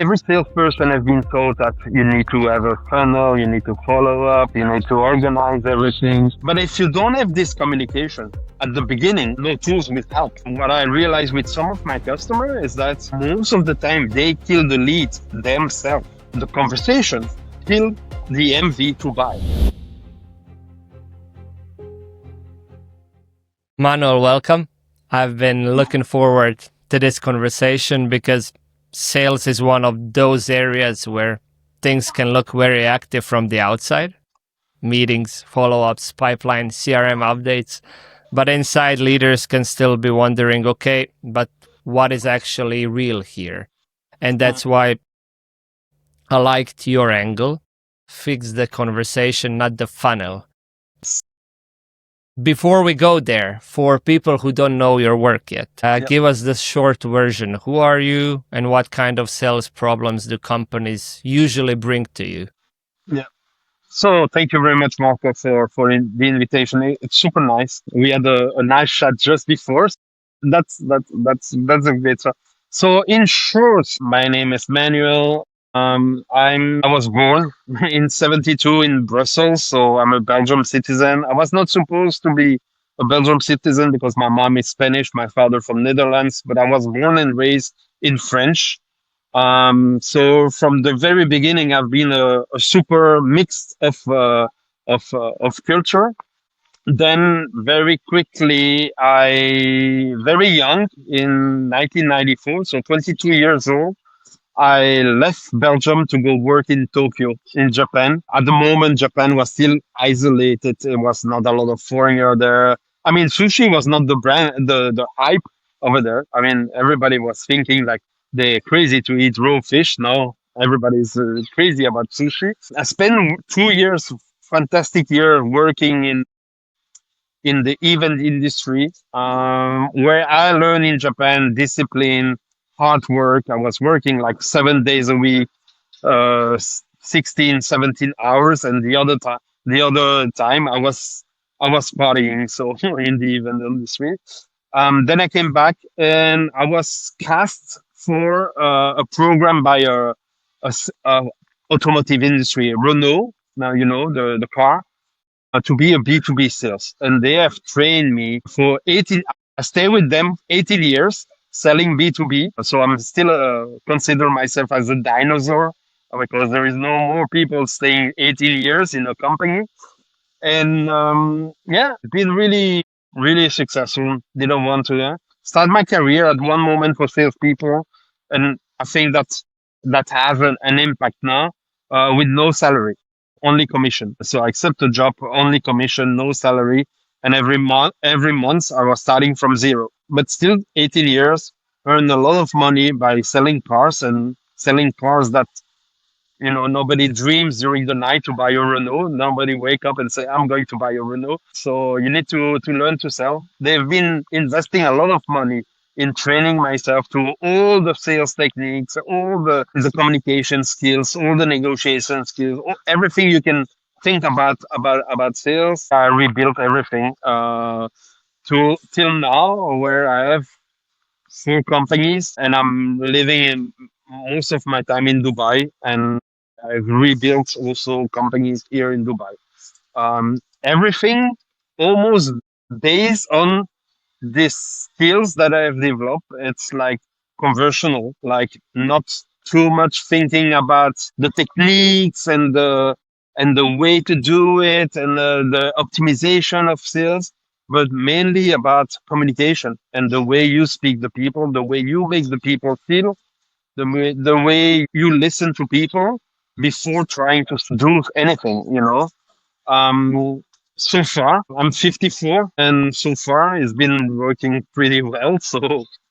Every salesperson has been told that you need to have a funnel, you need to follow up, you need to organize everything. But if you don't have this communication at the beginning, no tools will help. What I realized with some of my customers is that most of the time they kill the lead themselves. The conversation kill the MV to buy. Manuel, welcome. I've been looking forward to this conversation because sales is one of those areas where things can look very active from the outside. Meetings, follow-ups, pipeline, CRM updates. But inside, leaders can still be wondering, okay, but what is actually real here? And that's why I liked your angle. Fix the conversation, not the funnel. Before we go there, for people who don't know your work yet, give us the short version. Who are you and what kind of sales problems do companies usually bring to you? Yeah. So thank you very much, Marco, the invitation. It's super nice. We had a nice chat just before. That's a great. So in short, my name is Manuel. I was born in '72 in Brussels, so I'm a Belgium citizen. I was not supposed to be a Belgium citizen because my mom is Spanish, my father from Netherlands, but I was born and raised in French. So from the very beginning, I've been a super mix of culture. Then very quickly, very young in 1994, so 22 years old, I left Belgium to go work in Tokyo, in Japan. At the moment, Japan was still isolated. There was not a lot of foreigner there. I mean, sushi was not the brand, the hype over there. I mean, everybody was thinking like they're crazy to eat raw fish. Now everybody's crazy about sushi. I spent 2 years, fantastic year working in the event industry, where I learned in Japan discipline, hard work. I was working like 7 days a week, 16, 17 hours, and the other time I was partying. So in the event industry. Then I came back and I was cast for a program by a automotive industry, Renault. Now you know the car, to be a B2B sales. And they have trained me for 18, I stay with them 18 years selling B2B. So I'm still consider myself as a dinosaur because there is no more people staying 18 years in a company. And yeah, it's been really, really successful. Didn't want to start my career at one moment for salespeople. And I think that has an impact now with no salary, only commission. So I accept a job, only commission, no salary. And every month I was starting from zero, but still 18 years, earned a lot of money by selling cars and selling cars that nobody dreams during the night to buy a Renault. Nobody wake up and say, I'm going to buy a Renault. So you need to learn to sell. They've been investing a lot of money in training myself to all the sales techniques, all the communication skills, all the negotiation skills, everything you can think about sales. I rebuilt everything to till now, where I have 4 companies, and I'm living in most of my time in Dubai, and I've rebuilt also companies here in Dubai. Everything almost based on these skills that I have developed. It's like conversational, like not too much thinking about the techniques and the way to do it and the optimization of sales, but mainly about communication and the way you speak to people, the way you make the people feel, the way you listen to people before trying to do anything. Um, so far, I'm 54, and so far it's been working pretty well. So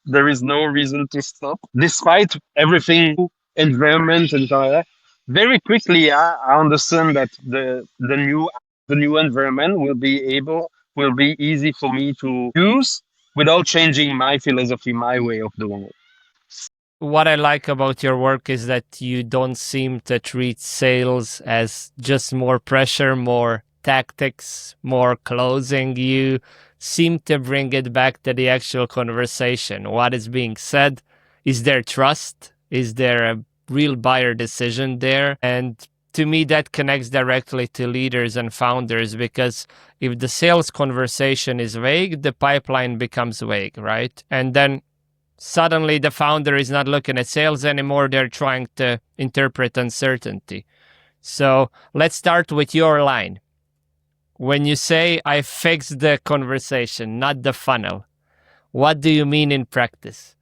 there is no reason to stop, despite everything, environment and all that. Very quickly, I understand that the new environment will be easy for me to use without changing my philosophy, my way of doing it. What I like about your work is that you don't seem to treat sales as just more pressure, more tactics, more closing. You seem to bring it back to the actual conversation. What is being said? Is there trust? Is there a real buyer decision there. And to me, that connects directly to leaders and founders, because if the sales conversation is vague, the pipeline becomes vague, right? And then suddenly the founder is not looking at sales anymore. They're trying to interpret uncertainty. So let's start with your line. When you say I fixed the conversation, not the funnel, what do you mean in practice?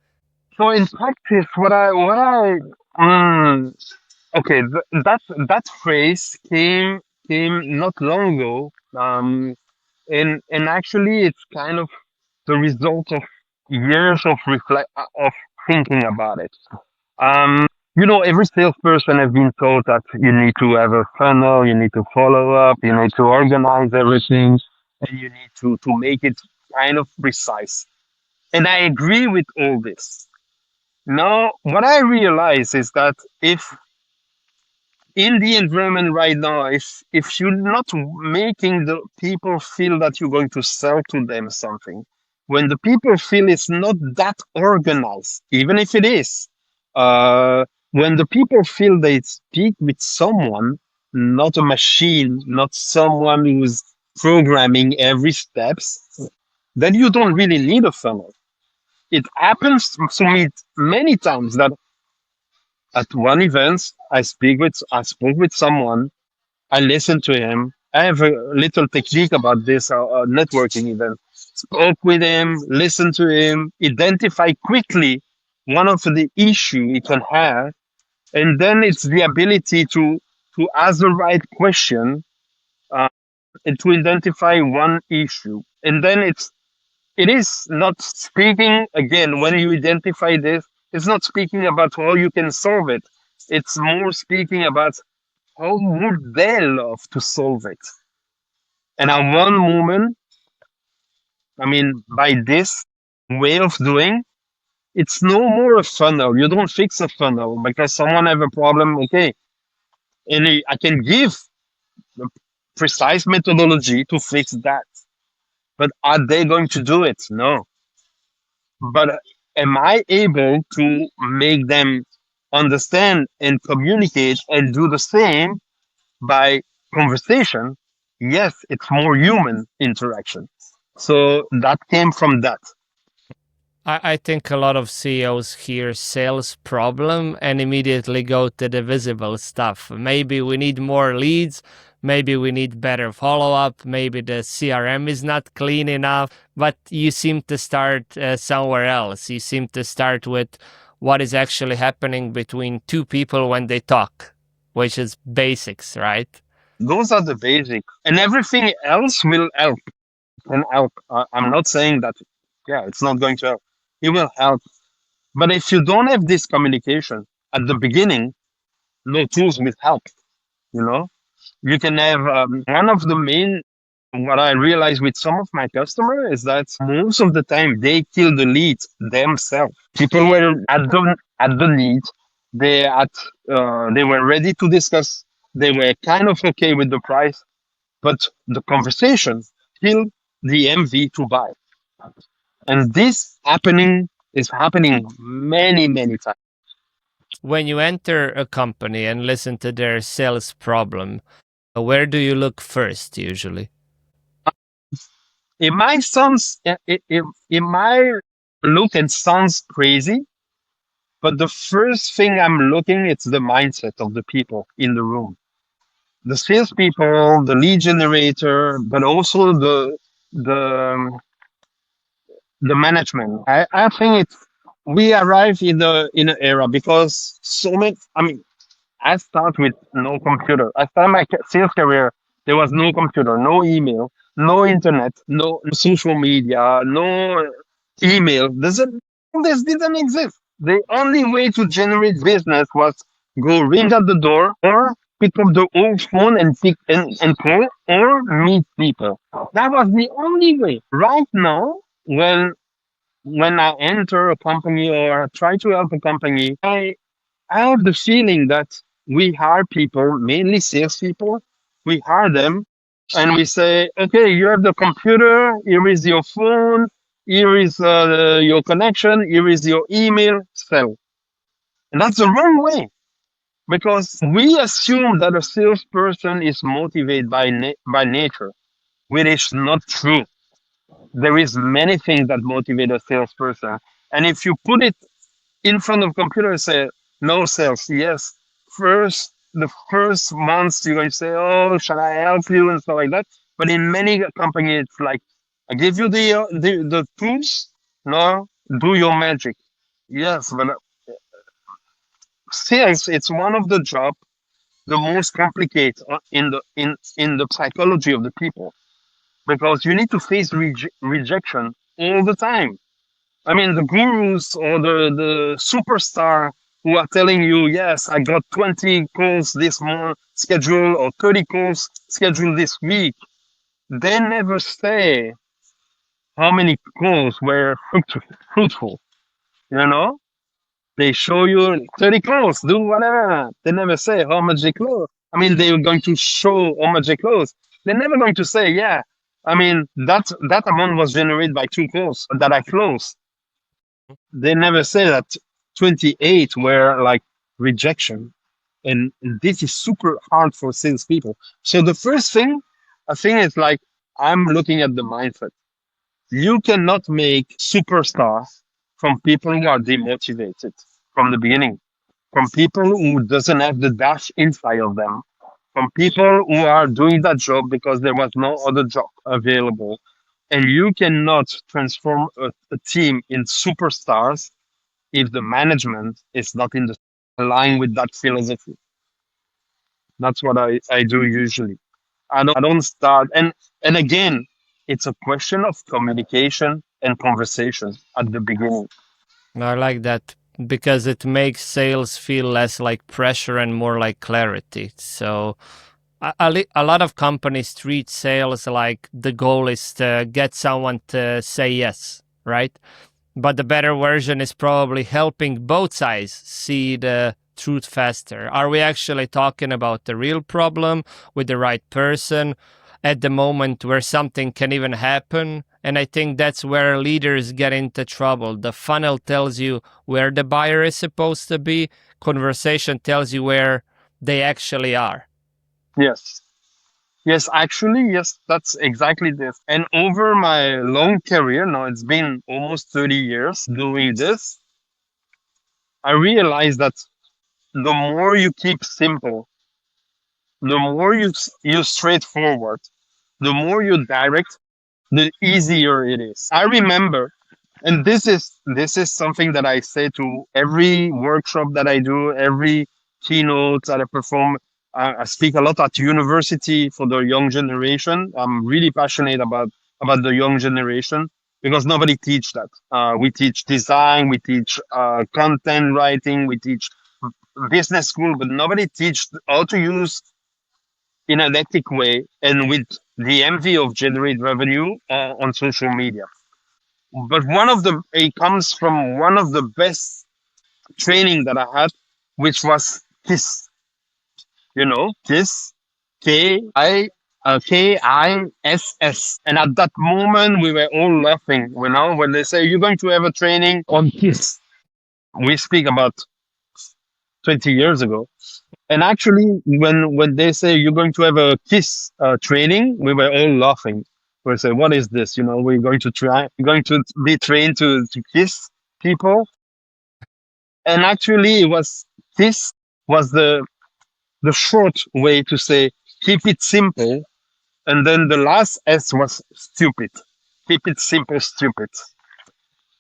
So in practice, mm, okay, that phrase came not long ago, and actually it's kind of the result of years of reflect of thinking about it. Um, every salesperson has been told that you need to have a funnel, you need to follow up, you need to organize everything, and you need to make it kind of precise. And I agree with all this. Now, what I realize is that if in the environment right now, if you're not making the people feel that you're going to sell to them something, when the people feel it's not that organized, even if it is, when the people feel they speak with someone, not a machine, not someone who's programming every steps, then you don't really need a funnel. It happens to me many times that at one event I spoke with someone. I listened to him. I have a little technique about this networking event. Spoke with him, listened to him, identify quickly one of the issue he can have, and then it's the ability to ask the right question, uh, and to identify one issue, and then it is not speaking again when you identify this. It's not speaking about how you can solve it. It's more speaking about how would they love to solve it? And at one moment, I mean, by this way of doing, it's no more a funnel. You don't fix a funnel because someone have a problem. Okay, and I can give the precise methodology to fix that. But are they going to do it? No. But am I able to make them understand and communicate and do the same by conversation? Yes, it's more human interaction. So that came from that. I think a lot of CEOs hear sales problem and immediately go to the visible stuff. Maybe we need more leads. Maybe we need better follow up. Maybe the CRM is not clean enough. But you seem to start somewhere else. You seem to start with what is actually happening between two people when they talk, which is basics, right? Those are the basics, and everything else will help. And help. I'm not saying that, yeah, it's not going to help. It will help. But if you don't have this communication at the beginning, no tools will help. You know, you can have one of the main. What I realize with some of my customers is that most of the time they kill the lead themselves. People were at the lead. They were ready to discuss. They were kind of okay with the price, but the conversation killed the MV to buy. And this happening is happening many times. When you enter a company and listen to their sales problem, where do you look first usually? It might sounds it might look and sounds crazy, but the first thing I'm looking it's the mindset of the people in the room. The salespeople, the lead generator, but also the the management. I think it's we arrive in an era because so many. I mean, I start with no computer. I started my sales career. There was no computer, no email, no internet, no social media, no email. This didn't exist. The only way to generate business was go ring at the door or pick up the old phone and pick and call or meet people. That was the only way. Right now, when I enter a company or try to help a company, I have the feeling that we hire people, mainly salespeople. We hire them and we say, okay, you have the computer, here is your phone, here is your connection, here is your email, sell. And that's the wrong way. Because we assume that a salesperson is motivated by nature, which is not true. There is many things that motivate a salesperson, and if you put it in front of computer and say no sales, yes, the first months you're going to say, oh, shall I help you and stuff like that. But in many companies, it's like, I give you the tools, no, do your magic. Yes, but sales, it's one of the job the most complicated in the psychology of the people, because you need to face rejection all the time. I mean, the gurus or the superstar who are telling you, yes, I got 20 calls this month scheduled or 30 calls scheduled this week. They never say how many calls were fruitful. You know, they show you 30 calls, do whatever. They never say how much they close. I mean, they're going to show how much they close. They're never going to say, yeah, I mean, that amount was generated by 2 calls that I closed. They never say that 28 were like rejection. And this is super hard for salespeople. So the first thing, I think, is like, I'm looking at the mindset. You cannot make superstars from people who are demotivated from the beginning, from people who doesn't have the dash inside of them, from people who are doing that job because there was no other job available. And you cannot transform a team in superstars if the management is not in the line with that philosophy. That's what I do usually. I don't start, and again, it's a question of communication and conversation at the beginning. I like that because it makes sales feel less like pressure and more like clarity. So a lot of companies treat sales like the goal is to get someone to say yes, right? But the better version is probably helping both sides see the truth faster. Are we actually talking about the real problem with the right person at the moment where something can even happen? And I think that's where leaders get into trouble. The funnel tells you where the buyer is supposed to be, conversation tells you where they actually are. Yes. Yes, actually, yes, that's exactly this. And over my long career, now it's been almost 30 years doing this, I realized that the more you keep simple, the more you straightforward, the more you direct, the easier it is. I remember, and this is something that I say to every workshop that I do, every keynote that I perform. I speak a lot at university for the young generation. I'm really passionate about the young generation because nobody teach that. We teach design, we teach content writing, we teach business school, but nobody teach how to use in an ethic way and with the envy of generate revenue on social media. But one of the it comes from one of the best training that I had, which was KISS. You know, KISS, KISS. And at that moment, we were all laughing. You know, when they say you're going to have a training on KISS, we speak about 20 years ago. And actually, when they say you're going to have a KISS training, we were all laughing. We say, "What is this? You know, we're going to be trained to kiss people." And actually, it was KISS was the short way to say keep it simple, and then the last S was stupid. Keep it simple, stupid.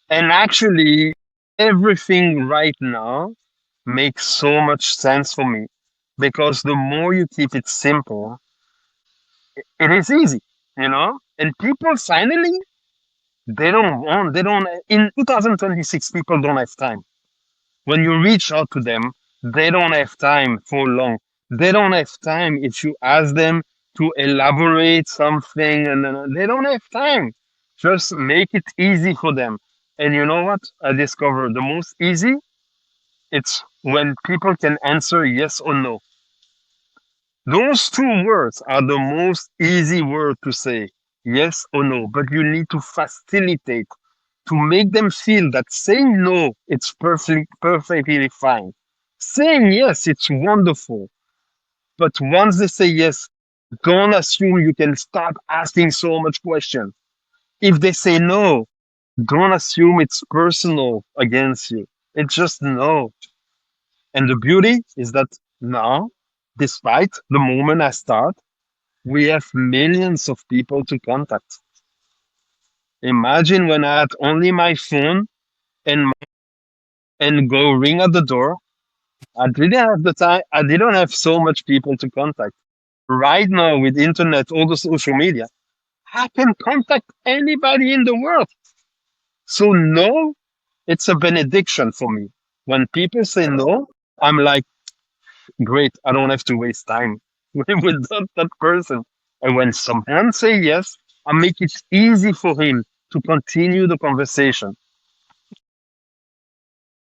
And actually, everything right now makes so much sense for me because the more you keep it simple, it is easy, you know? And people finally, they don't, in 2026, people don't have time. When you reach out to them, they don't have time for long. They don't have time if you ask them to elaborate something, and they don't have time. Just make it easy for them. And you know what? I discovered the most easy, it's when people can answer yes or no. Those two words are the most easy word to say, yes or no, but you need to facilitate to make them feel that saying no, it's perfectly fine. Saying yes, it's wonderful. But once they say yes, don't assume you can start asking so much questions. If they say no, don't assume it's personal against you. It's just no. And the beauty is that now, despite the moment I start, we have millions of people to contact. Imagine when I had only my phone and go ring at the door. I didn't have the time. I didn't have so much people to contact. Right now, with internet, all the social media, I can contact anybody in the world. So no, it's a benediction for me. When people say no, I'm like, great. I don't have to waste time with that person. And when someone say yes, I make it easy for him to continue the conversation.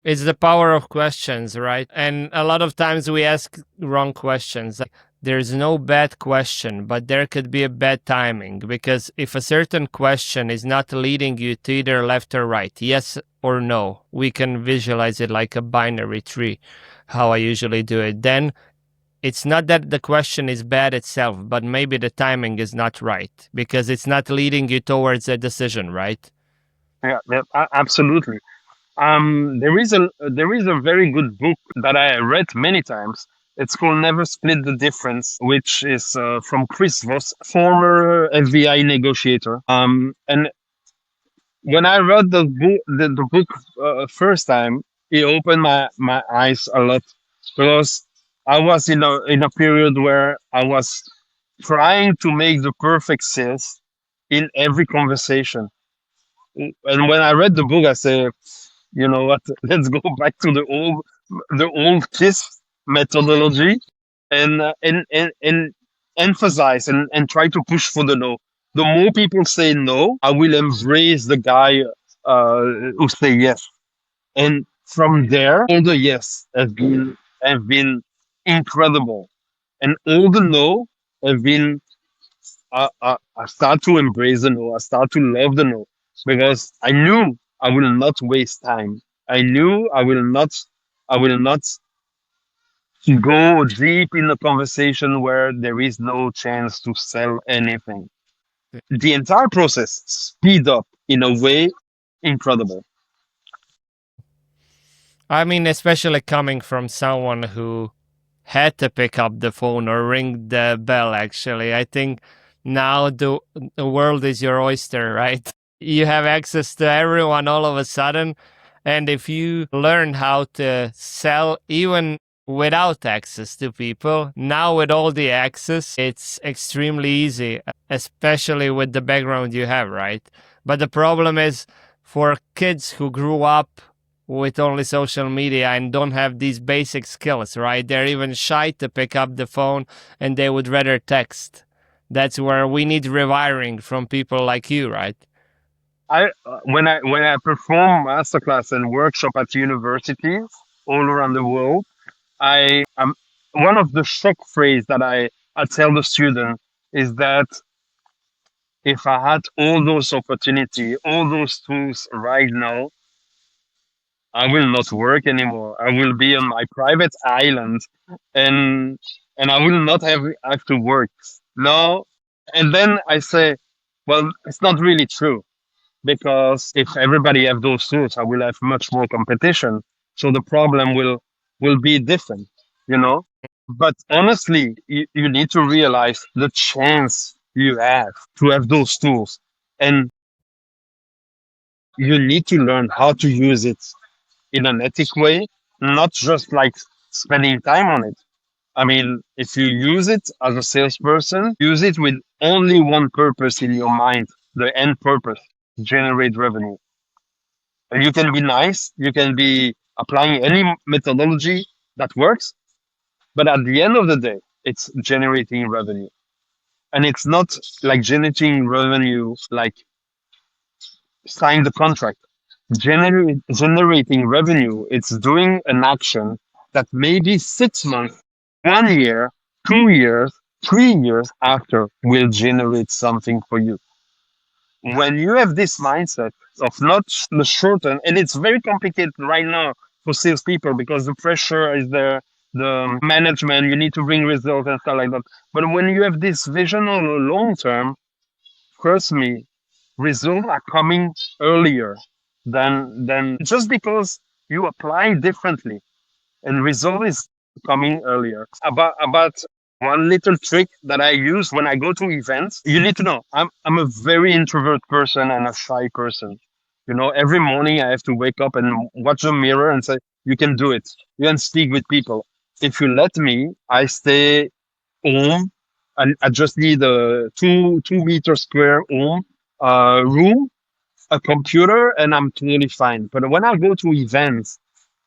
It's the power of questions, right? And a lot of times we ask wrong questions. There's no bad question, but there could be a bad timing because if a certain question is not leading you to either left or right, yes or no, we can visualize it like a binary tree, how I usually do it. Then it's not that the question is bad itself, but maybe the timing is not right because it's not leading you towards a decision, right? Yeah, absolutely. There is a very good book that I read many times. It's called Never Split the Difference, which is from Chris Voss, former FBI negotiator. And when I read the book first time, it opened my eyes a lot because I was in a period where I was trying to make the perfect sales in every conversation. And when I read the book, I said, you know what? Let's go back to the old KISS methodology and emphasize and try to push for the no. The more people say no, I will embrace the guy who say yes. And from there, all the yes have been incredible, and all the no have been I start to embrace the no. I start to love the no because I knew I will not waste time. I knew I will not go deep in a conversation where there is no chance to sell anything. The entire process speed up in a way incredible. I mean, especially coming from someone who had to pick up the phone or ring the bell, actually. I think now the world is your oyster, right? You have access to everyone all of a sudden. And if you learn how to sell even without access to people, now with all the access, it's extremely easy, especially with the background you have, right? But the problem is for kids who grew up with only social media and don't have these basic skills, right? They're even shy to pick up the phone and they would rather text. That's where we need rewiring from people like you, right? When I perform masterclass and workshop at universities all around the world, I am one of the shock phrase that I tell the student is that if I had all those opportunity, all those tools right now, I will not work anymore. I will be on my private island, and I will not have to work. No, and then I say, well, it's not really true because if everybody have those tools, I will have much more competition. So the problem will be different, you know. But honestly, you need to realize the chance you have to have those tools, and you need to learn how to use it in an ethic way, not just like spending time on it. I mean, if you use it as a salesperson, use it with only one purpose in your mind, the end purpose, generate revenue. And you can be nice, you can be applying any methodology that works, but at the end of the day, it's generating revenue. And it's not like generating revenue like sign the contract. Generating revenue, it's doing an action that maybe 6 months, 1 year, 2 years, 3 years after will generate something for you. When you have this mindset of not the short term, and it's very complicated right now for salespeople because the pressure is there, the management, you need to bring results and stuff like that. But when you have this vision on the long term, trust me, results are coming earlier than just because you apply differently and result is coming earlier. About one little trick that I use when I go to events, you need to know I'm a very introvert person and a shy person. You know, every morning I have to wake up and watch the mirror and say, "You can do it. You can speak with people." If you let me, I stay home and I just need a 2 meter square home room, a computer, and I'm totally fine. But when I go to events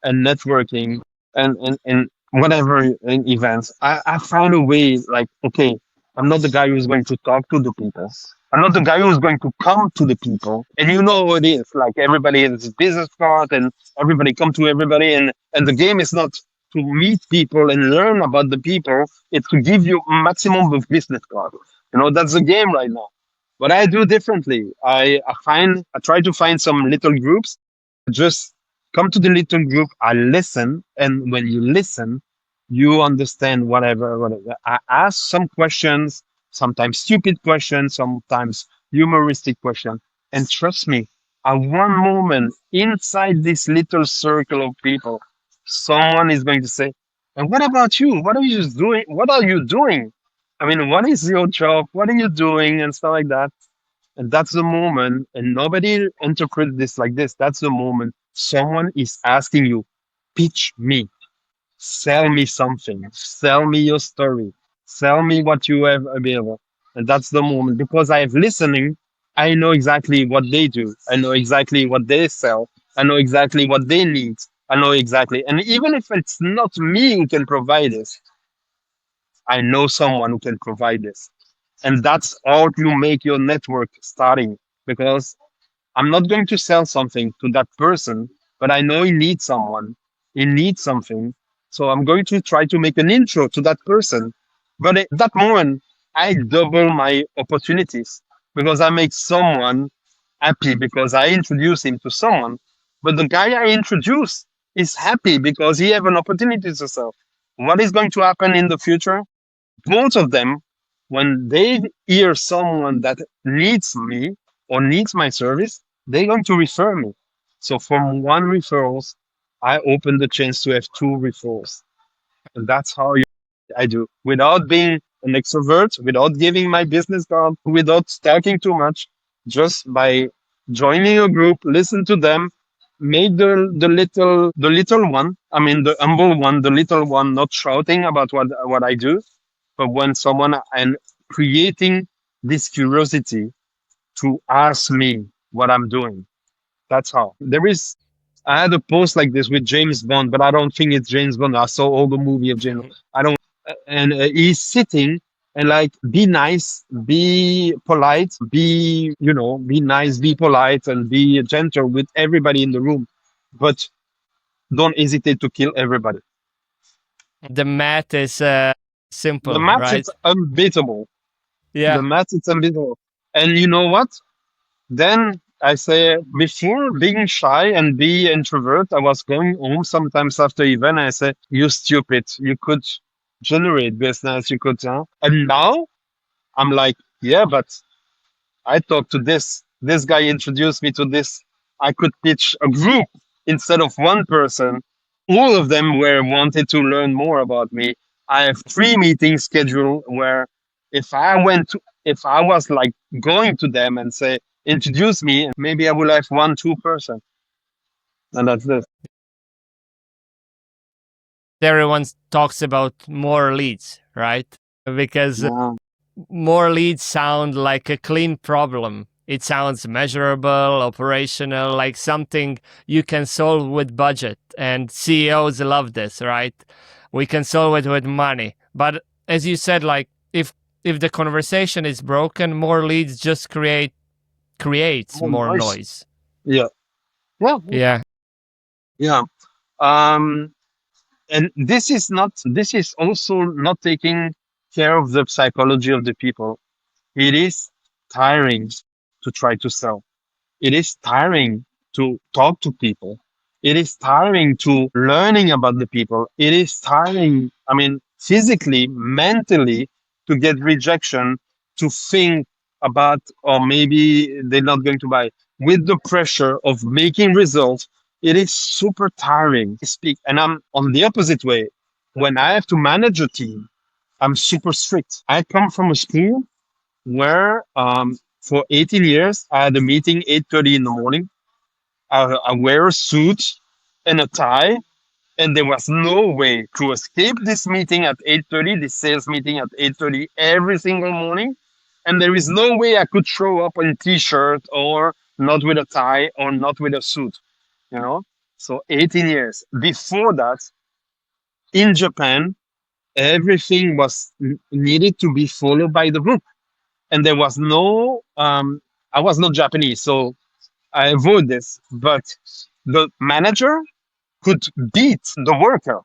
and networking and whatever in events, I find a way like, okay, I'm not the guy who's going to talk to the people. I'm not the guy who's going to come to the people. And you know how it is. Like everybody has a business card and everybody come to everybody and the game is not to meet people and learn about the people, it's to give you maximum of business card. You know, that's the game right now. But I do differently. I try to find some little groups, just come to the little group, I listen, and when you listen, you understand whatever. I ask some questions, sometimes stupid questions, sometimes humoristic questions, and trust me, at one moment inside this little circle of people, someone is going to say, "And what about you? What are you doing? What are you doing? I mean, what is your job? What are you doing?" and stuff like that. And that's the moment, and nobody interprets this like this. That's the moment someone is asking you, pitch me, sell me something, sell me your story, sell me what you have available. And that's the moment because I have listening, I know exactly what they do, I know exactly what they sell, I know exactly what they need, I know exactly. And even if it's not me who can provide this, I know someone who can provide this. And that's how you make your network starting because I'm not going to sell something to that person, but I know he needs someone. He needs something. So I'm going to try to make an intro to that person. But at that moment, I double my opportunities because I make someone happy because I introduce him to someone. But the guy I introduce is happy because he have an opportunity to sell. What is going to happen in the future? Both of them, when they hear someone that needs me or needs my service, they're going to refer me. So from one referrals, I open the chance to have two referrals. And that's how I do without being an extrovert, without giving my business card, without talking too much, just by joining a group, listen to them, make the little one, I mean the humble one, the little one, not shouting about what I do, but when someone and creating this curiosity to ask me what I'm doing. That's how. I had a post like this with James Bond, but I don't think it's James Bond. I saw all the movie of James Bond. I don't, and he's sitting and like, be nice, be polite, be nice, be polite, and be gentle with everybody in the room, but don't hesitate to kill everybody. The math is The simple, match is right? unbeatable. The Yeah. match is unbeatable. And you know what? Then I say, before being shy and be introvert, I was going home sometimes after event. I say, "You stupid! You could generate business. You could." And now I'm like, "Yeah, but I talked to this. This guy introduced me to this. I could pitch a group instead of one person. All of them were wanted to learn more about me. I have 3 meetings scheduled where if I was like going to them and say, introduce me, maybe I will have 1, 2 person. And that's this. Everyone talks about more leads, right? Because Yeah. more leads sound like a clean problem. It sounds measurable, operational, like something you can solve with budget. And CEOs love this, right? We can solve it with money. But as you said, like if the conversation is broken, more leads just creates More more noise. noise. Yeah. Yeah. Yeah. Yeah. Um, and this is also not taking care of the psychology of the people. It is tiring to try to sell. It is tiring to talk to people. It is tiring to learning about the people. It is tiring, I mean, physically, mentally, to get rejection, to think about, or maybe they're not going to buy. With the pressure of making results, it is super tiring. Speak, and I'm on the opposite way. When I have to manage a team, I'm super strict. I come from a school where for 18 years I had a meeting 8:30 in the morning. I wear a suit and a tie, and there was no way to escape this meeting at 8:30, this sales meeting at 8:30 every single morning. And there is no way I could show up in t-shirt or not with a tie or not with a suit, you know? So 18 years. Before that, in Japan, everything was needed to be followed by the book. And there was no, I was not Japanese, so I avoid this, but the manager could beat the worker.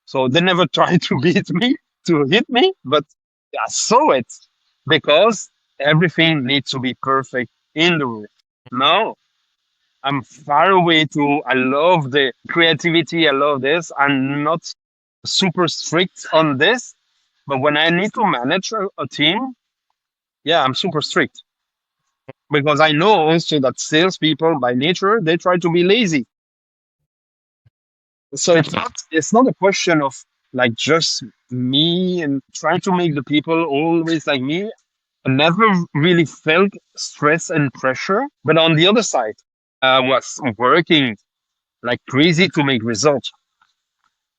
So they never tried to beat me, to hit me, but I saw it because everything needs to be perfect in the room. No, I'm far away to, I love the creativity. I love this. I'm not super strict on this, but when I need to manage a team, yeah, I'm super strict because I know also that salespeople by nature, they try to be lazy. So it's not a question of like just me and trying to make the people always like me. I never really felt stress and pressure. But on the other side, I was working like crazy to make results.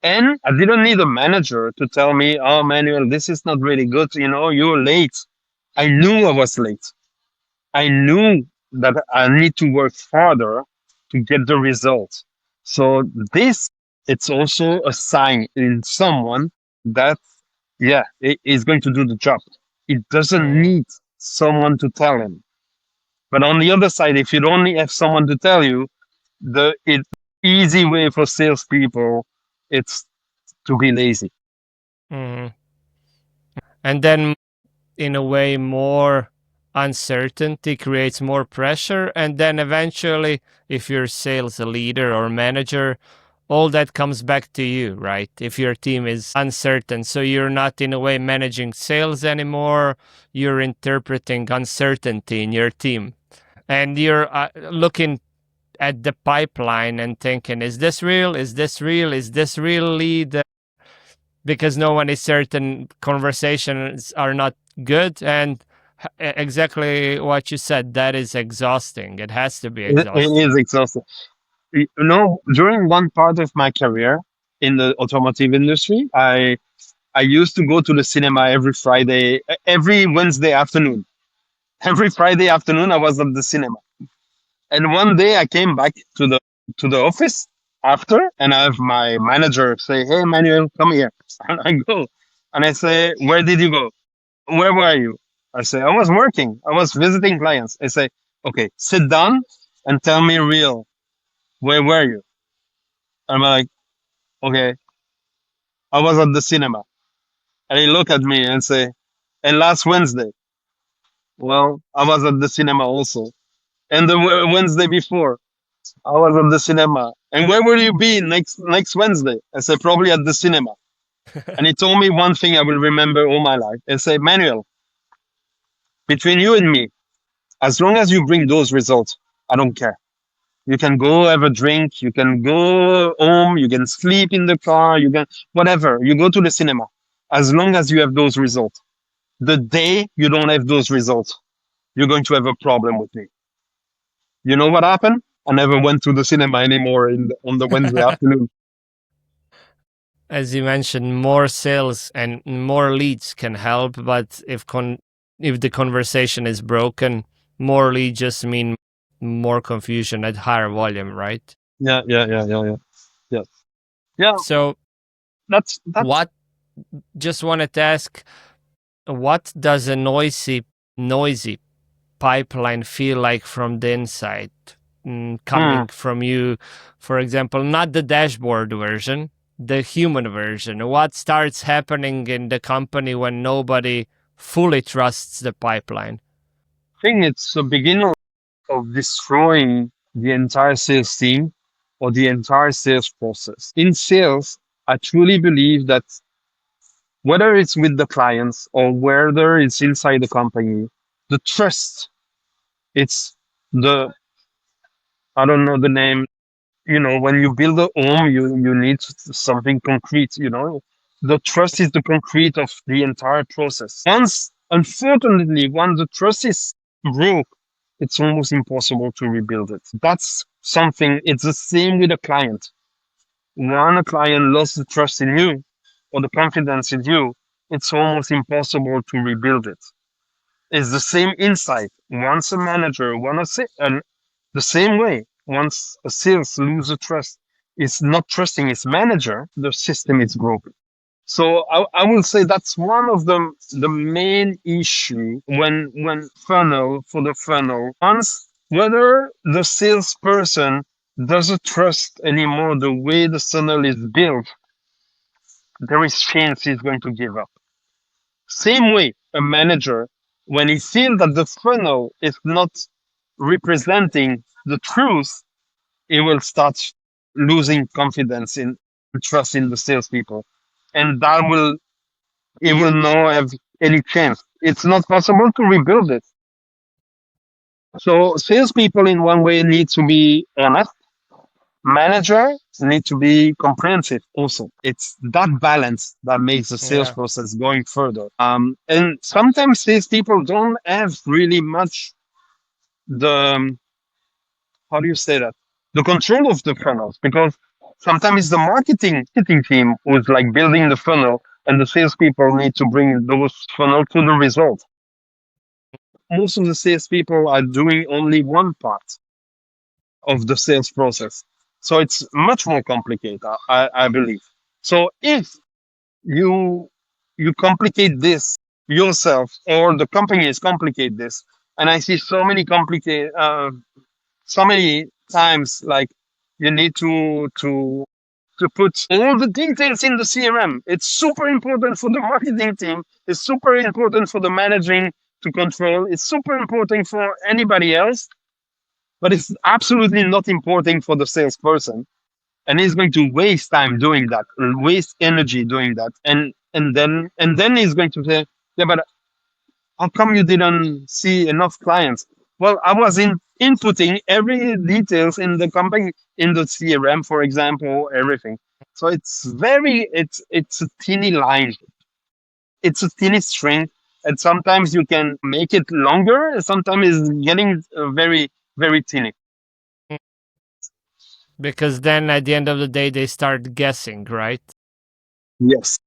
And I didn't need a manager to tell me, oh, Manuel, this is not really good. You're late. I knew I was late. I knew that I need to work harder to get the result. So this, it's also a sign in someone that, yeah, is going to do the job. It doesn't Mm, need someone to tell him. But on the other side, if you don't have someone to tell you, the it easy way for salespeople, it's to be lazy. mm. And then, in a way, more uncertainty creates more pressure. And then eventually, if you're sales leader or manager, all that comes back to you, right? If your team is uncertain. So you're not, in a way, managing sales anymore. You're interpreting uncertainty in your team. And you're looking at the pipeline and thinking, is this real? Is this real? Is this real lead? Because no one is certain, conversations are not good. And exactly what you said, that is exhausting. It has to be It exhausting. is exhausting. During one part of my career in the automotive industry, I used to go to the cinema every Friday, every Wednesday afternoon. Every Friday afternoon, I was at the cinema. And one day, I came back to the office after, and I have my manager say, "Hey, Manuel, come here." And I go, and I say, "Where did you go? Where were you?" I say, "I was working. I was visiting clients." I say, "Okay, sit down and tell me real. Where were you?" I'm like, "Okay, I was at the cinema." And he look at me and say, "And last Wednesday?" Well, I was at the cinema also. And the Wednesday before, I was at the cinema. And where will you be next Wednesday? I said, probably at the cinema. And he told me one thing I will remember all my life. He said, Manuel, between you and me, as long as you bring those results, I don't care. You can go have a drink, you can go home, you can sleep in the car, you can whatever. You go to the cinema. As long as you have those results. The day you don't have those results, you're going to have a problem with me. You know what happened? I never went to the cinema anymore on the Wednesday afternoon. As you mentioned, more sales and more leads can help, but if the conversation is broken, more leads just mean more confusion at higher volume, right? Yeah, yeah, yeah, yeah, yeah, yeah, yeah. So That's what just wanted to ask, what does a noisy pipeline feel like from the inside? hmm. Coming from you, for example, not the dashboard version, the human version. What starts happening in the company when nobody fully trusts the pipeline? I think it's the beginning of destroying the entire sales team or the entire sales process. In sales, I truly believe that whether it's with the clients or whether it's inside the company, the trust, it's the, I don't know the name, when you build a home, you need something concrete, the trust is the concrete of the entire process. Unfortunately, once the trust is broke, it's almost impossible to rebuild it. That's something. It's the same with a client. When a client lost the trust in you or the confidence in you, it's almost impossible to rebuild it. It's the same inside. Once a manager, and the same way, once a sales loses trust, it's not trusting its manager, the system is broken. So I will say that's one of the main issue when funnel for the funnel. Once whether the salesperson doesn't trust anymore the way the funnel is built, there is chance he's going to give up. Same way, a manager, when he feels that the funnel is not representing the truth, he will start losing confidence in trust in the salespeople, and that will he will not have any chance. It's not possible to rebuild it. So salespeople, in one way, need to be honest. Manager need to be comprehensive. Also, it's that balance that makes the sales Yeah. process going further. And sometimes salespeople don't have really much the how do you say that, the control of the funnels, because sometimes it's the marketing team who's like building the funnel, and the salespeople need to bring those funnel to the result. Most of the salespeople are doing only one part of the sales process. So it's much more complicated, I believe. So if you you complicate this yourself, or the company is complicate this, and I see so many complicated so many times, like, you need to put all the details in the CRM. It's super important for the marketing team. It's super important for the managing to control. It's super important for anybody else, but it's absolutely not important for the salesperson. And he's going to waste time doing that, waste energy doing that, and then he's going to say, "Yeah, but how come you didn't see enough clients?" Well, I was inputting every details in the company, in the CRM, for example, everything. So it's a teeny line, it's a teeny string, and sometimes you can make it longer. Sometimes it's getting very very teeny. Because then at the end of the day, they start guessing, right? Yes.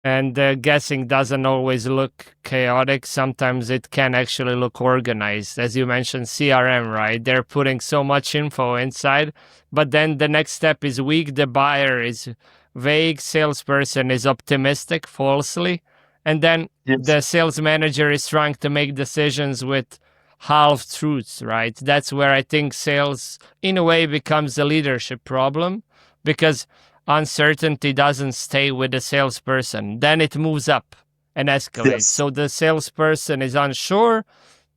And guessing doesn't always look chaotic. Sometimes it can actually look organized. As you mentioned, CRM, right? They're putting so much info inside, but then the next step is weak. The buyer is vague. Salesperson is optimistic falsely. And then Yes. the sales manager is trying to make decisions with half truths, right? That's where I think sales, in a way, becomes a leadership problem, because uncertainty doesn't stay with the salesperson. Then it moves up and escalates. Yes. So the salesperson is unsure,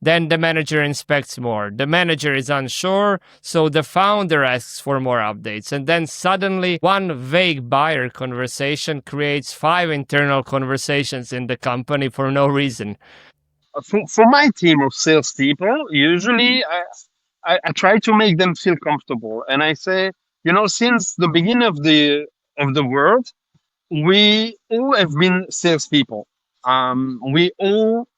then the manager inspects more. The manager is unsure, so the founder asks for more updates. And then suddenly, one vague buyer conversation creates 5 internal conversations in the company for no reason. For my team of salespeople, usually I try to make them feel comfortable, and I say, since the beginning of the world, we all have been salespeople. We all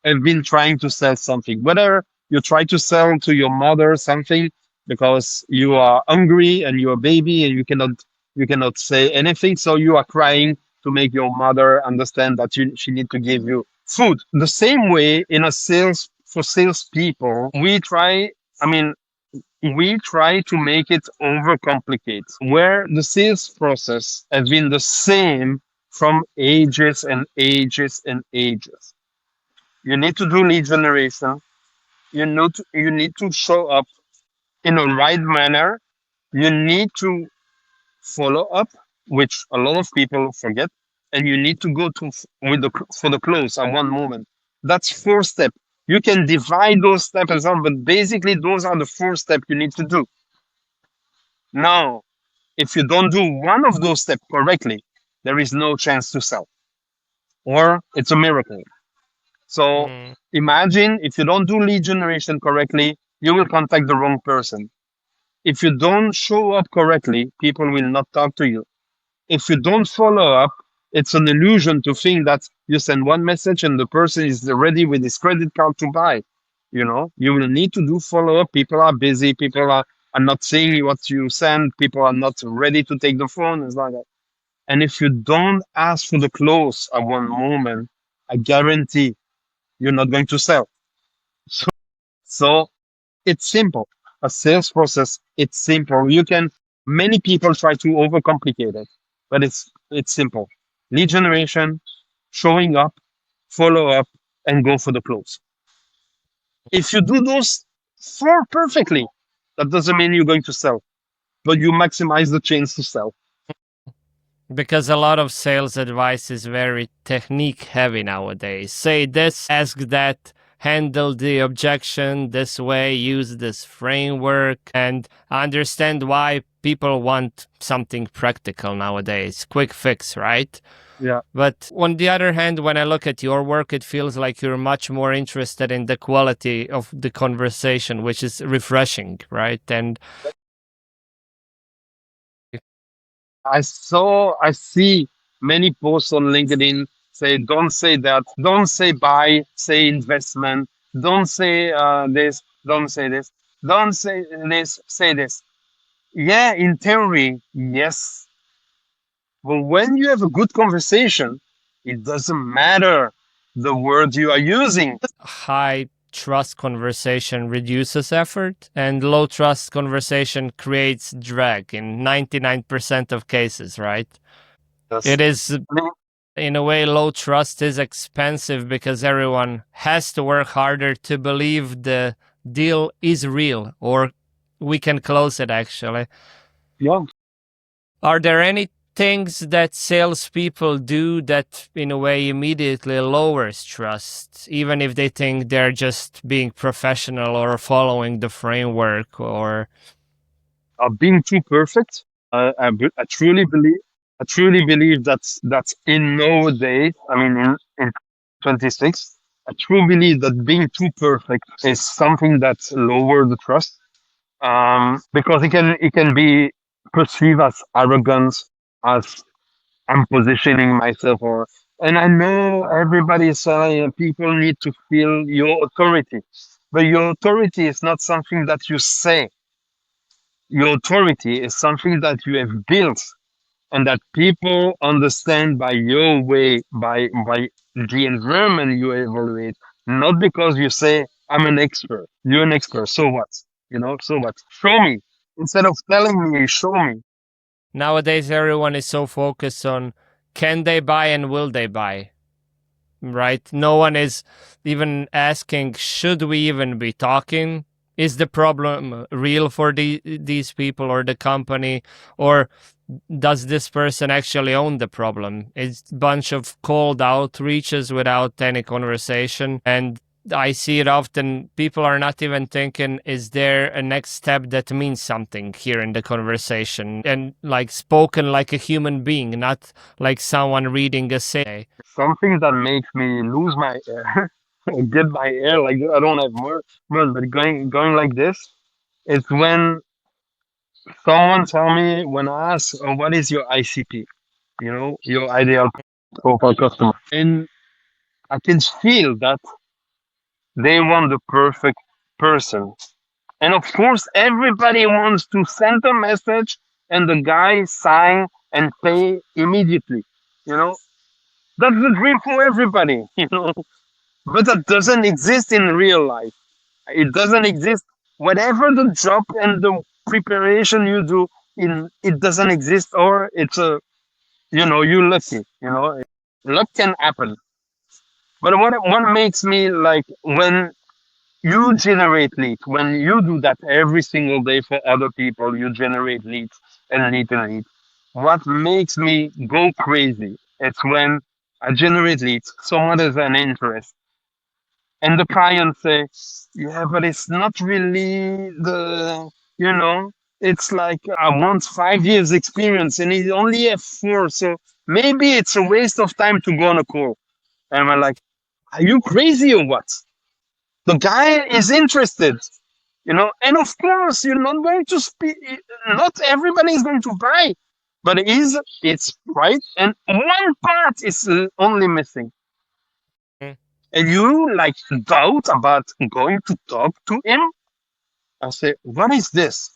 have been trying to sell something. Whether you try to sell to your mother something because you are hungry and you're a baby and you cannot say anything, so you are crying to make your mother understand that she need to give you food. The same way in a sales for salespeople, we try. I mean, we try to make it overcomplicate, where the sales process has been the same from ages and ages and ages. You need to do lead generation. You need to show up in a right manner. You need to follow up, which a lot of people forget, and you need to go to with the for the close at one moment. That's 4 steps. You can divide those steps as well, but basically those are the 4 steps you need to do. Now, if you don't do one of those steps correctly, there is no chance to sell, or it's a miracle. So Mm. imagine if you don't do lead generation correctly, you will contact the wrong person. If you don't show up correctly, people will not talk to you. If you don't follow up, it's an illusion to think that you send one message and the person is ready with his credit card to buy. You will need to do follow up. People are busy. People are not seeing what you send. People are not ready to take the phone. It's like that. And if you don't ask for the close at one moment, I guarantee you're not going to sell. So, so it's simple. A sales process, it's simple. Many people try to overcomplicate it, but it's simple. Lead generation, showing up, follow up, and go for the close. If you do those four perfectly, that doesn't mean you're going to sell, but you maximize the chance to sell. Because a lot of sales advice is very technique heavy nowadays. Say this, ask that, handle the objection this way, use this framework, and understand why people want something practical nowadays. Quick fix, right? Yeah. But on the other hand, when I look at your work, it feels like you're much more interested in the quality of the conversation, which is refreshing, right? And I see many posts on LinkedIn say, don't say that, don't say buy, say investment, don't say this, don't say this, don't say this, say this. Yeah, in theory, yes. But when you have a good conversation, it doesn't matter the words you are using. high trust conversation reduces effort, and low trust conversation creates drag in 99% of cases, right? Yes. It is, I mean, in a way, low trust is expensive because everyone has to work harder to believe the deal is real or we can close it actually. yeah. Are there any things that salespeople do that, in a way, immediately lowers trust, even if they think they're just being professional or following the framework? Or Being too perfect. I truly believe. I truly believe that's in nowadays. I mean, in 26, I truly believe that being too perfect is something that lower the trust. Because it can be perceived as arrogance, as I'm positioning myself, and I know everybody is saying people need to feel your authority, but your authority is not something that you say. Your authority is something that you have built and that people understand by your way, by the environment you evaluate, not because you say, I'm an expert. You're an expert. So what? So what? Show me. Instead of telling me, show me. nowadays, everyone is so focused on can they buy and will they buy? Right? No one is even asking, should we even be talking? Is the problem real for these people or the company? Or does this person actually own the problem? It's a bunch of cold outreaches without any conversation. And I see it often. People are not even thinking, is there a next step that means something here in the conversation? And like spoken like a human being, not like someone reading a say. Something that makes me lose my air, get my air, like I don't have more, but going like this, it's when someone tell me, when I ask, oh, what is your ICP? Your ideal profile customer. And I can feel that they want the perfect person. And of course, everybody wants to send a message and the guy sign and pay immediately. You know, that's the dream for everybody, but that doesn't exist in real life. It doesn't exist. Whatever the job and the preparation you do, it doesn't exist, or it's you're lucky. Luck can happen. But what makes me like when you generate leads, when you do that every single day for other people, you generate leads and lead and lead. What makes me go crazy? It's when I generate leads, someone has an interest, and the client say, "Yeah, but it's not really the, you know." It's like I want 5 years experience and he only have four. So maybe it's a waste of time to go on a call. And I'm like, are you crazy or what? The guy is interested, and of course you're not going to speak. Not everybody is going to buy, but it's right. And one part is only missing. Mm. And you like doubt about going to talk to him. I say, what is this?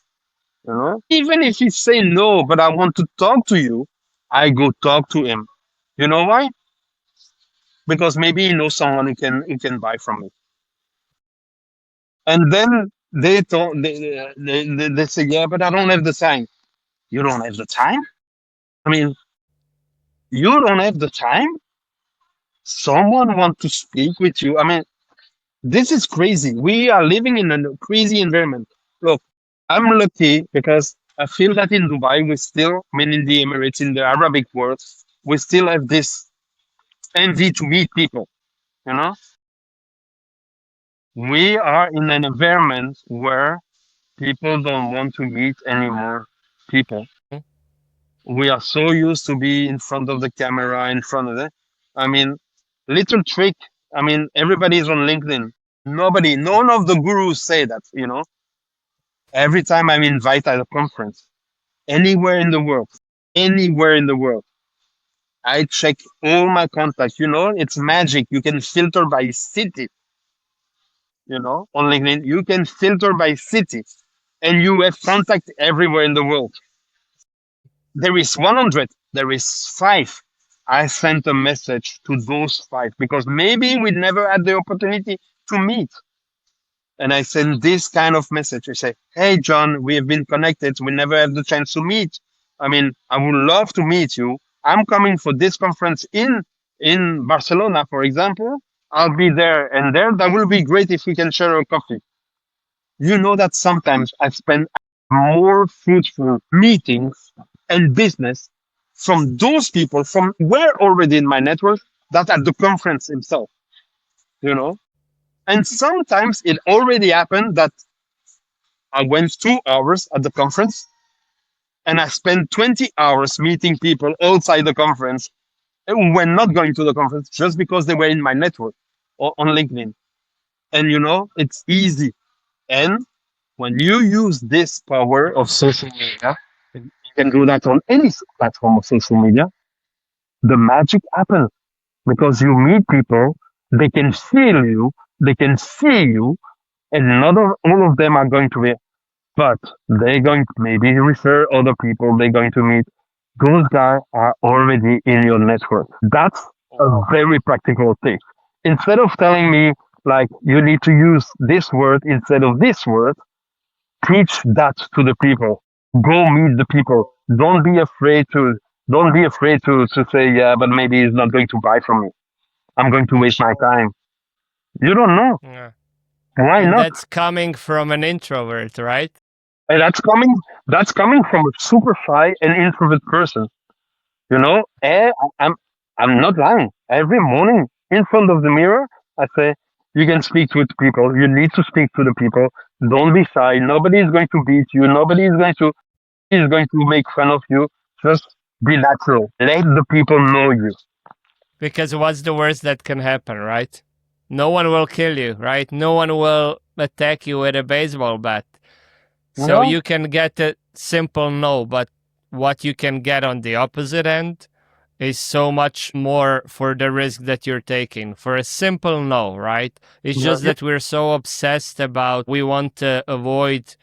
Even if he say no, but I want to talk to you, I go talk to him. You know why? Because maybe he knows someone who can buy from me. And then they say, yeah, but I don't have the time. You don't have the time? I mean, you don't have the time? Someone want to speak with you. I mean, this is crazy. We are living in a crazy environment. Look, I'm lucky because I feel that in Dubai, we still, I mean, in the Emirates, in the Arabic world, we still have this envy to meet people. You know, we are in an environment where people don't want to meet anymore people. Mm. We are so used to be in front of the camera, in front of it. I mean, little trick. I mean, everybody is on LinkedIn. None of the gurus say that. Every time I'm invited at a conference, anywhere in the world, I check all my contacts. It's magic. You can filter by city. On LinkedIn, you can filter by city, and you have contact everywhere in the world. There is 100, there is five. I sent a message to those five because maybe we never had the opportunity to meet. And I send this kind of message. I say, hey, John, we have been connected. We never have the chance to meet. I mean, I would love to meet you. I'm coming for this conference in Barcelona, for example. I'll be there and there. That will be great if we can share a coffee. You know that sometimes I spend more fruitful meetings and business from those people from were already in my network that at the conference himself, you know. And sometimes it already happened that I went 2 hours at the conference and I spent 20 hours meeting people outside the conference who were not going to the conference just because they were in my network or on LinkedIn. And it's easy. And when you use this power of social media, you can do that on any platform of social media, the magic happens because you meet people, they can feel you, they can see you, and not all of them are going to be, but they're going to maybe refer other people they're going to meet. Those guys are already in your network. That's a very practical thing. Instead of telling me, like, you need to use this word instead of this word, teach that to the people. Go meet the people. Don't be afraid to say, yeah, but maybe he's not going to buy from me. I'm going to waste my time. You don't know. Yeah. Why And not? that's coming from an introvert, right? And that's coming from a super shy and introvert person. I'm not lying. Every morning in front of the mirror, I say, you can speak with people. You need to speak to the people. Don't be shy. Nobody is going to beat you. Nobody is going to make fun of you. Just be natural. Let the people know you. Because what's the worst that can happen, right? No one will kill you, right? No one will attack you with a baseball bat. So No, you can get a simple no, but what you can get on the opposite end is so much more for the risk that you're taking. For a simple no, right? It's no, just that we're so obsessed about we want to avoid,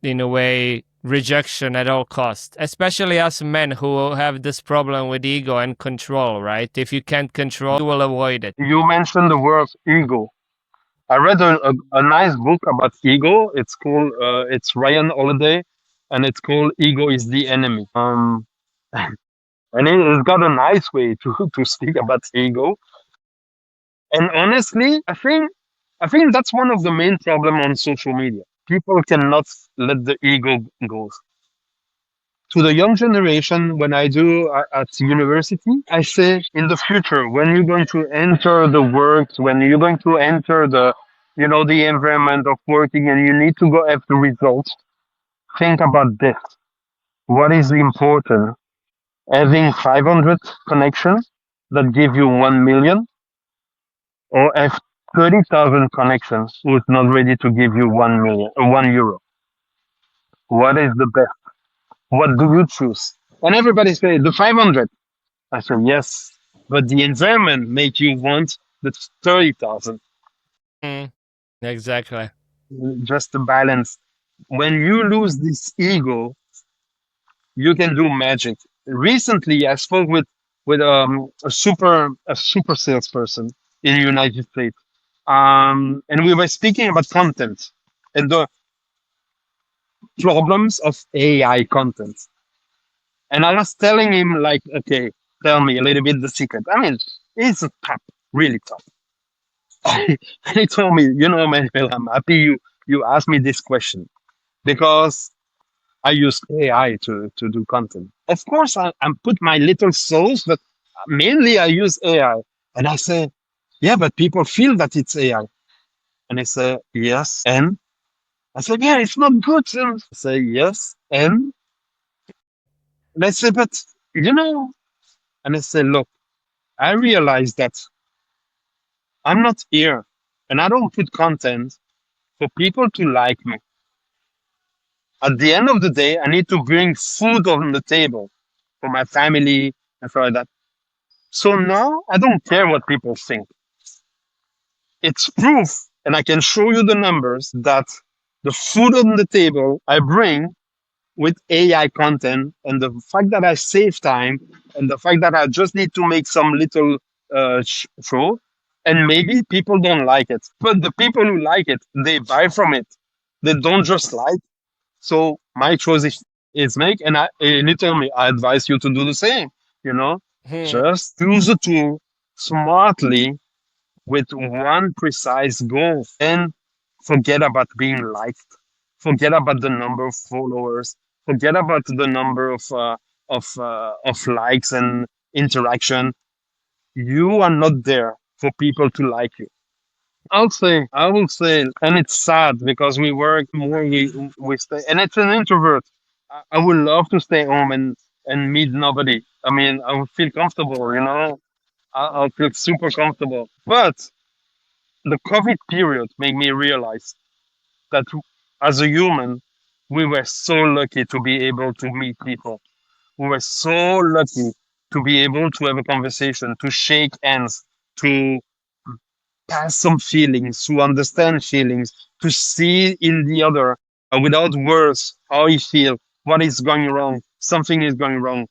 in a way, rejection at all cost, especially us men who have this problem with ego and control, right? If you can't control, you will avoid it. you mentioned the word ego. I read a nice book about ego. It's Ryan Holiday, and it's called Ego is the Enemy. And it's got a nice way to speak about ego. And honestly, I think that's one of the main problem on social media. People cannot let the ego go. To the young generation, when I do at university, I say in the future, when you're going to enter the work, when you're going to enter the environment of working, and you need to go after results, Think about this. What is important? Having 500 connections that give you 1 million, or have 30,000 connections who's not ready to give you 1 million or 1 euro? What is the best? What do you choose? And everybody say the 500. I said yes, but the environment make you want the 30,000. Mm, exactly. Just to balance. When you lose this ego, you can do magic. Recently, I spoke with a super salesperson in the United States, and we were speaking about content and the problems of AI content. And I was telling him like, okay, tell me a little bit the secret. I mean, it's tough, really tough. And he told me, Manuel, I'm happy you asked me this question because I use AI to do content. Of course, I put my little souls, but mainly I use AI. And I say, yeah, but people feel that it's AI. And they say, yes. And I said, yeah, it's not good. And I say, yes. And they say, but, you know, and I say, look, I realize that I'm not here and I don't put content for people to like me. At the end of the day, I need to bring food on the table for my family and for that. So now I don't care what people think. It's proof, and I can show you the numbers that the food on the table I bring with AI content and the fact that I save time and the fact that I just need to make some little show, and maybe people don't like it, but the people who like it, they buy from it. They don't just like. So my choice is make, and he told me, I advise you to do the same. You know, Hmm. just use the tool smartly with one precise goal, and forget about being liked. Forget about the number of followers. Forget about the number of likes and interaction. You are not there for people to like you. I will say, and it's sad because we work more, we stay, and it's an introvert. I would love to stay home and meet nobody. I mean, I would feel comfortable, I'll feel super comfortable. But the COVID period made me realize that as a human, we were so lucky to be able to meet people. We were so lucky to be able to have a conversation, to shake hands, to pass some feelings, to understand feelings, to see in the other without words how he feels, what is going wrong, something is going wrong.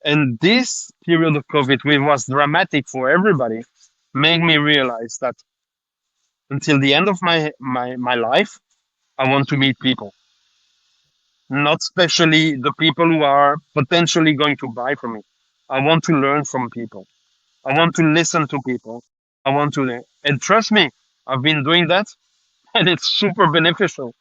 And this period of COVID, which was dramatic for everybody, made me realize that until the end of my life, I want to meet people, not especially the people who are potentially going to buy from me. I want to learn from people. I want to listen to people. I want to, and trust me, I've been doing that and it's super beneficial.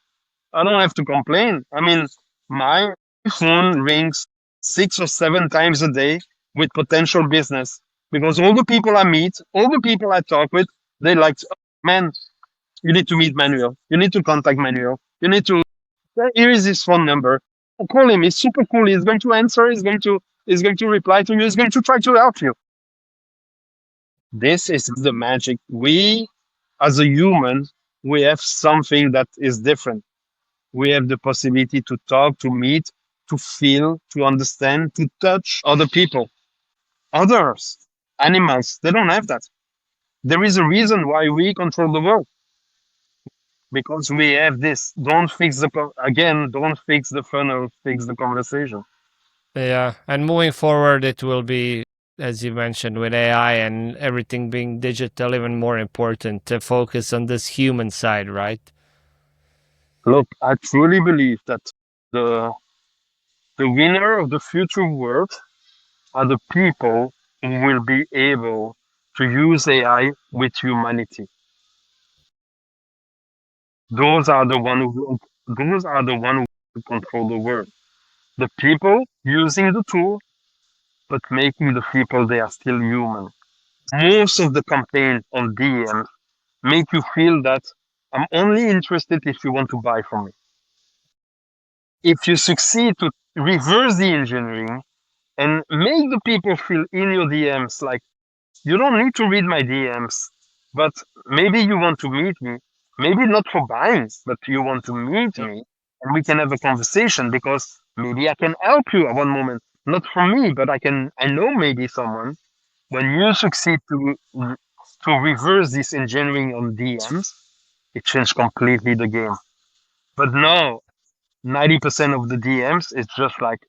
I don't have to complain. I mean, my phone rings 6 or 7 times a day with potential business because all the people I meet, all the people I talk with, they like, "Oh, man, you need to meet Manuel. You need to contact Manuel. You need to. Here is his phone number. Call him. He's super cool. He's going to answer. He's going to reply to you. He's going to try to help you." This is the magic. We, as a human, we have something that is different. We have the possibility to talk, to meet, to feel, to understand, to touch other people. Others, animals, they don't have that. There is a reason why we control the world because we have this. Don't fix again. Don't fix the funnel. Fix the conversation. Yeah, and moving forward, it will be, as you mentioned, with AI and everything being digital, even more important to focus on this human side, right? Look, I truly believe that the the winner of the future world are the people who will be able to use AI with humanity. Those are the one who control the world. The people using the tool, but making the people they are still human. Most of the campaign on DM make you feel that I'm only interested if you want to buy from me. If you succeed to reverse the engineering and make the people feel in your DMs like you don't need to read my DMs, but maybe you want to meet me. Maybe not for buying, but you want to meet me and we can have a conversation because maybe I can help you at one moment. Not for me, but I know maybe someone. When you succeed to reverse this engineering on DMs, it changed completely the game. But now, 90% of the DMs is just like,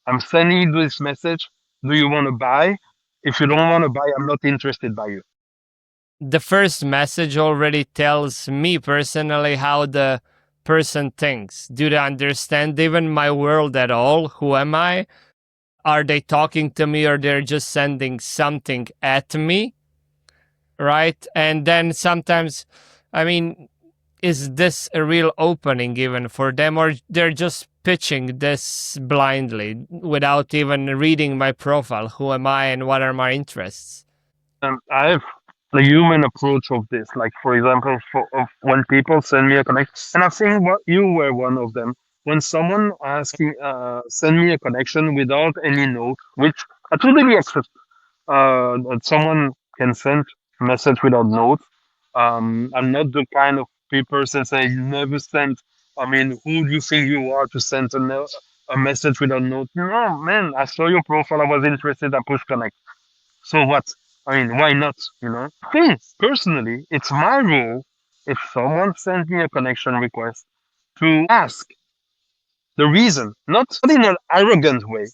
I'm sending you this message. Do you want to buy? If you don't want to buy, I'm not interested by you. The first message already tells me personally how the person thinks. Do they understand even my world at all? Who am I? Are they talking to me or they're just sending something at me? Right? And then sometimes, I mean, is this a real opening even for them, or they're just pitching this blindly without even reading my profile? Who am I and what are my interests? I have the human approach of this. Like, for example, of when people send me a connection, and I think what you were one of them. When someone asking, send me a connection without any note, which I totally accept. That someone can send a message without notes. I'm not the kind of people that say never send. I mean, who do you think you are to send a message without note? No, man, I saw your profile. I was interested. I push connect. So what? I mean, why not? Me, personally, it's my rule. If someone sends me a connection request, to ask the reason, not in an arrogant way,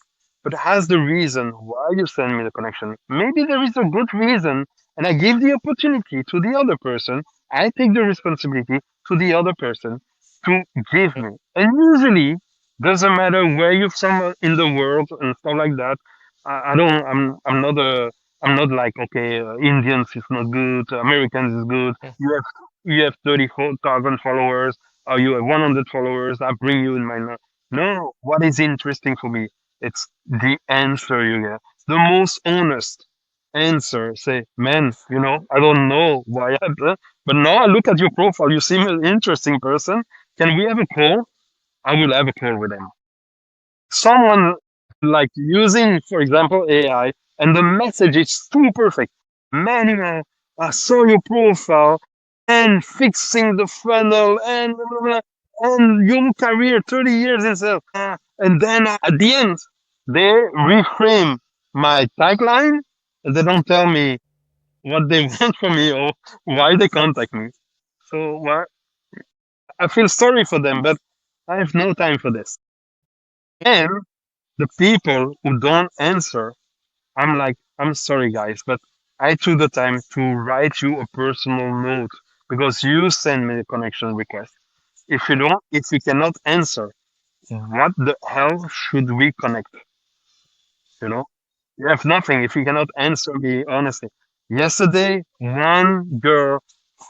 but has the reason why you send me the connection. Maybe there is a good reason, and I give the opportunity to the other person. I take the responsibility to the other person to give me. And usually, doesn't matter where you're from in the world and stuff like that. I don't. I'm not a. I'm not like okay. Indians is not good. Americans is good. You have 34,000 followers. Or you have 100 followers. I bring you in my no, what is interesting for me? It's the answer you get. The most honest answer. Say, man, I don't know why but now I look at your profile. You seem an interesting person. Can we have a call? I will have a call with them. Someone like using, for example, AI, and the message is too perfect. Manuel, I saw your profile and fixing the funnel and blah, blah, blah, and your career 30 years in sales. And then at the end, they reframe my tagline and they don't tell me what they want from me or why they contact me. So I feel sorry for them, but I have no time for this. And the people who don't answer, I'm like, I'm sorry, guys, but I took the time to write you a personal note because you send me a connection request. If you cannot answer, what the hell should we connect? You know, you have nothing if you cannot answer me honestly. Yesterday, one girl,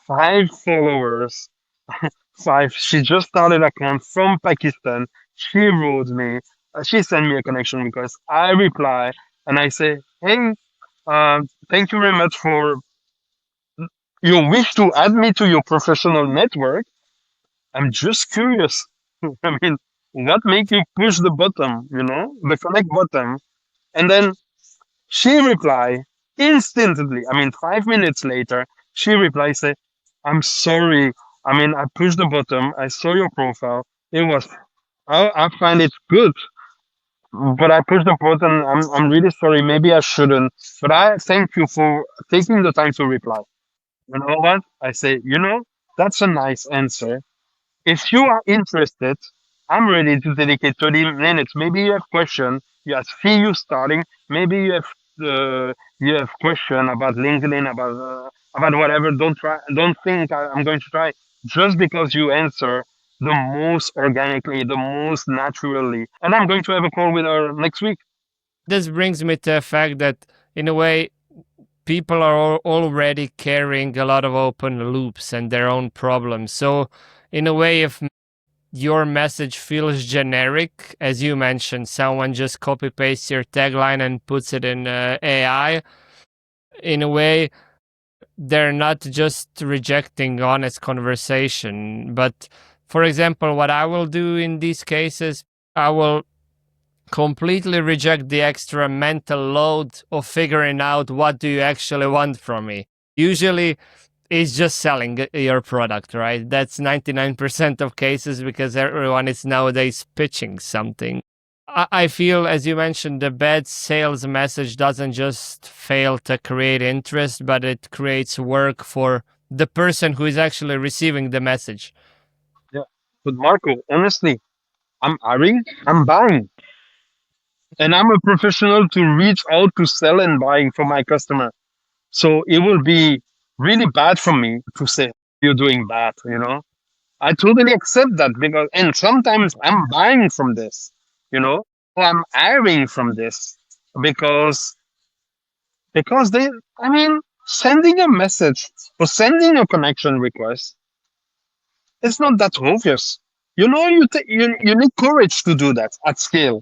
5 followers, five. She just started account from Pakistan. She wrote me. She sent me a connection request. I reply and I say, "Hey, thank you very much for your wish to add me to your professional network. I'm just curious. I mean, what make you push the button? The connect button?" And then she reply instantly. I mean, 5 minutes later, she replies, say, "I'm sorry. I mean, I pushed the button. I saw your profile. It was, I find it good, but I pushed the button. I'm really sorry. Maybe I shouldn't. But I thank you for taking the time to reply." You know what? I say, that's a nice answer. If you are interested, I'm ready to dedicate 30 minutes. Maybe you have question. See you starting. Maybe you have question about LinkedIn, about whatever. Don't try. Don't think I'm going to try. Just because you answer the most organically, the most naturally, and I'm going to have a call with her next week. This brings me to the fact that, in a way, people are already carrying a lot of open loops and their own problems. So, in a way, if your message feels generic, as you mentioned, someone just copy pastes your tagline and puts it in AI, in a way, they're not just rejecting honest conversation, but For example, what I will do in these cases, I will completely reject the extra mental load of figuring out what do you actually want from me. Usually it's just selling your product, right? That's 99% of cases because everyone is nowadays pitching something. I feel, as you mentioned, the bad sales message doesn't just fail to create interest, but it creates work for the person who is actually receiving the message. Yeah. But Marco, honestly, I'm hiring, I'm buying, and I'm a professional to reach out to sell and buying for my customer. So it will be really bad for me to say you're doing bad, you know? I totally accept that because, and sometimes I'm buying from this, you know, or I'm hiring from this because, they, I mean, sending a message or sending a connection request, it's not that obvious. You know, you need courage to do that at scale.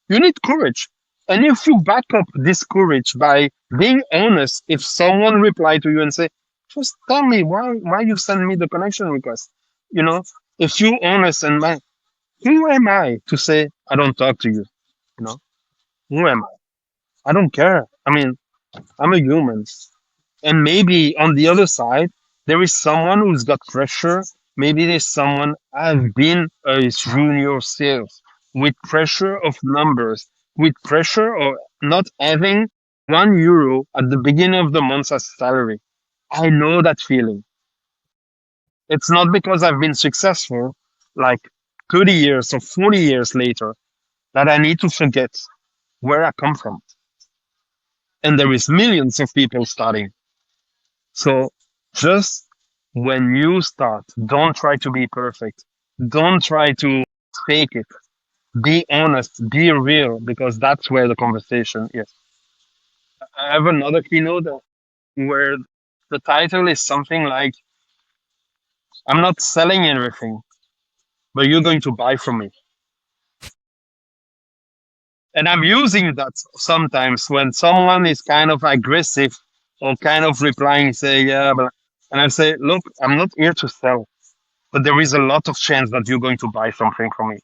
You need courage. And if you back up this courage by being honest, if someone reply to you and say, just tell me why you send me the connection request. You know, if you honest and man, who am I to say I don't talk to you? You know, who am I? I don't care. I mean, I'm a human. And maybe on the other side, there is someone who's got pressure. Maybe there's someone I've been a junior sales with pressure of numbers, with pressure of not having €1 at the beginning of the month as salary. I know that feeling. It's not because I've been successful, like 30 years or 40 years later, that I need to forget where I come from. And there is millions of people starting. So just when you start, don't try to be perfect. Don't try to fake it. Be honest, be real, because that's where the conversation is. I have another keynote where the title is something like, I'm not selling everything, but you're going to buy from me. And I'm using that sometimes when someone is kind of aggressive or kind of replying, say, yeah, but, and I say, look, I'm not here to sell, but there is a lot of chance that you're going to buy something from me.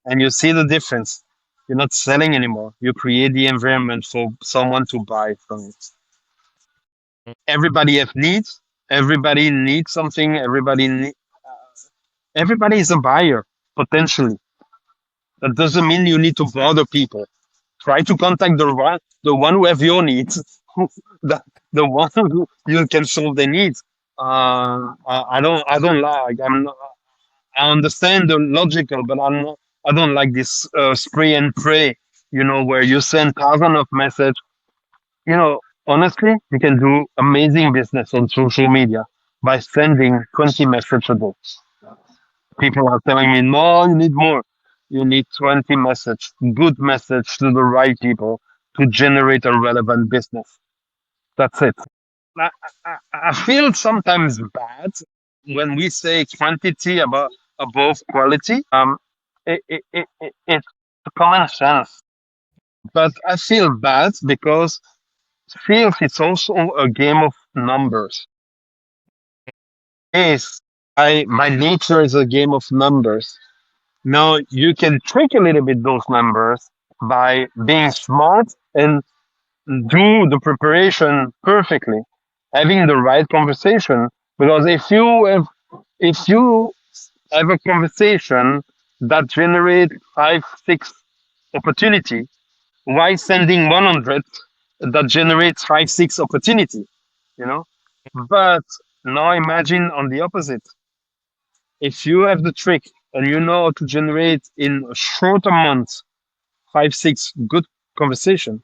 And you see the difference. You're not selling anymore. You create the environment for someone to buy from it. Everybody have needs. Everybody needs something. Everybody is a buyer potentially. That doesn't mean you need to bother people. Try to contact the one who have your needs, the the one who you can solve their needs. I don't like. I understand the logical, but I don't like this spray and pray. You know, where you send thousands of messages. You know, honestly, you can do amazing business on social media by sending 20 messages a day. People are telling me, no, you need more. You need 20 message, good message to the right people to generate a relevant business. That's it. I feel sometimes bad when we say quantity above quality. It's common sense, but I feel bad because sales is also a game of numbers. Yes, I by nature is a game of numbers. Now you can trick a little bit those numbers by being smart and do the preparation perfectly, having the right conversation. Because if you have a conversation that generates 5, 6 opportunity, why sending 100 that generates 5, 6 opportunity? You know. But now imagine on the opposite. If you have the trick and you know how to generate in a short amount 5, 6 good conversation,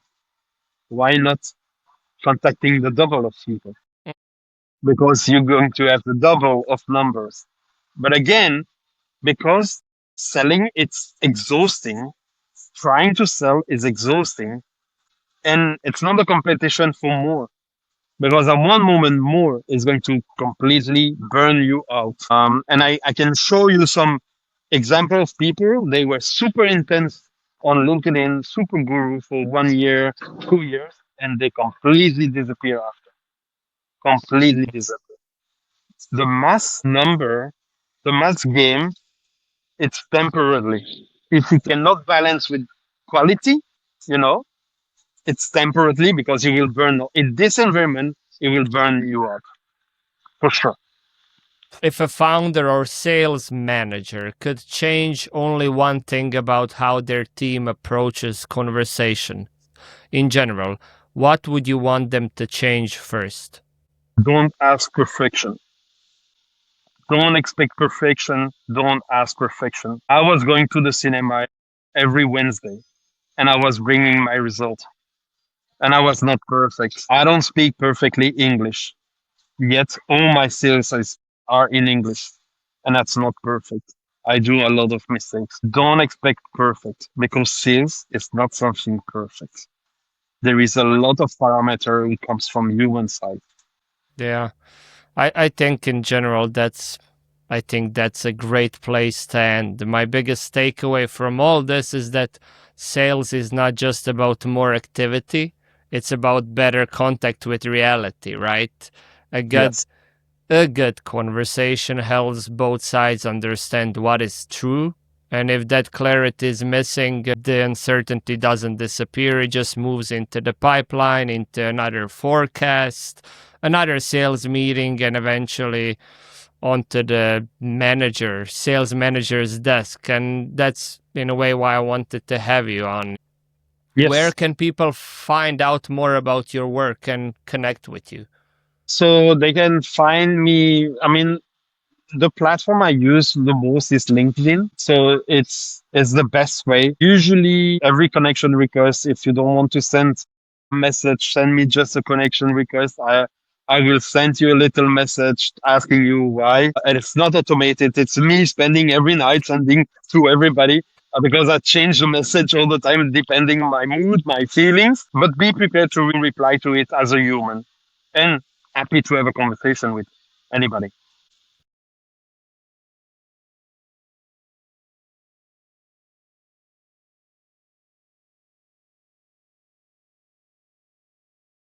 why not contacting the double of people? Because you're going to have the double of numbers. But again, because selling it's exhausting, trying to sell is exhausting, and it's not a competition for more. Because at one moment more is going to completely burn you out. And I can show you some example of people. They were super intense on LinkedIn, super guru for 1 year, 2 years, and they completely disappear after. Completely disappear. The mass number. The mass game, it's temporarily. If you cannot balance with quality, you know, it's temporarily because you will burn in this environment, it will burn you out for sure. If a founder or sales manager could change only one thing about how their team approaches conversation in general, what would you want them to change first? Don't ask perfection. Don't expect perfection. Don't ask perfection. I was going to the cinema every Wednesday and I was bringing my result and I was not perfect. I don't speak perfectly English, yet all my are in English and that's not perfect. I do a lot of mistakes. Don't expect perfect because sales is not something perfect. There is a lot of parameter it comes from human side. Yeah. I think in general that's a great place to end. My biggest takeaway from all this is that sales is not just about more activity, it's about better contact with reality, right? A good Yes. a good conversation helps both sides understand what is true. And if that clarity is missing, the uncertainty doesn't disappear. It just moves into the pipeline, into another forecast, another sales meeting, and eventually onto the sales manager's desk. And that's in a way why I wanted to have you on. Where Yes. can people find out more about your work and connect with you? So they can find me. I mean, the platform I use the most is LinkedIn. So it's the best way. Usually every connection request, if you don't want to send a message, send me just a connection request. I will send you a little message asking you why. And it's not automated. It's me spending every night sending to everybody because I change the message all the time depending on my mood, my feelings. But be prepared to reply to it as a human and happy to have a conversation with anybody.